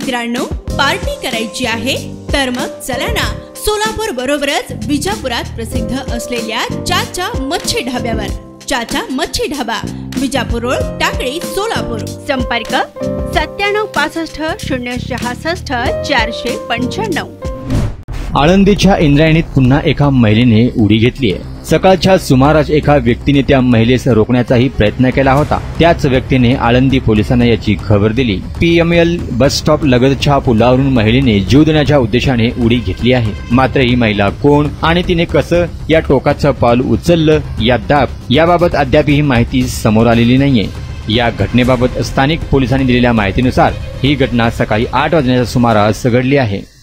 मित्रांनो, पार्टी करायची आहे तर मग चला ना, सोलापूर बरोबरच विजापुरात प्रसिद्ध असलेल्या चाचा मच्छी ढाब्यावर. चाचा मच्छी ढाबा, विजापूर रोड, टाकळी, सोलापूर. संपर्क 9765066495. आळंदीच्या इंद्रायणीत पुन्हा एका महिलेने उडी घेतली आहे. सकाळच्या सुमारास एका व्यक्तीने त्या महिलेस रोखण्याचाही प्रयत्न केला होता. त्याच व्यक्तीने आळंदी पोलिसांना याची खबर दिली. PML बस स्टॉप लगतच्या पुलावरून महिलेने जीव देण्याच्या उद्देशाने उडी घेतली आहे. मात्र ही महिला कोण आणि तिने कसं या टोकाचं पाऊल उचललं याबाबत अद्याप ही माहिती समोर आलेली नाहीये. या घटनेबाबत स्थानिक पोलिसांनी दिलेल्या माहितीनुसार ही घटना सकाळी 8 वाजण्याच्या सुमारास घडली आहे.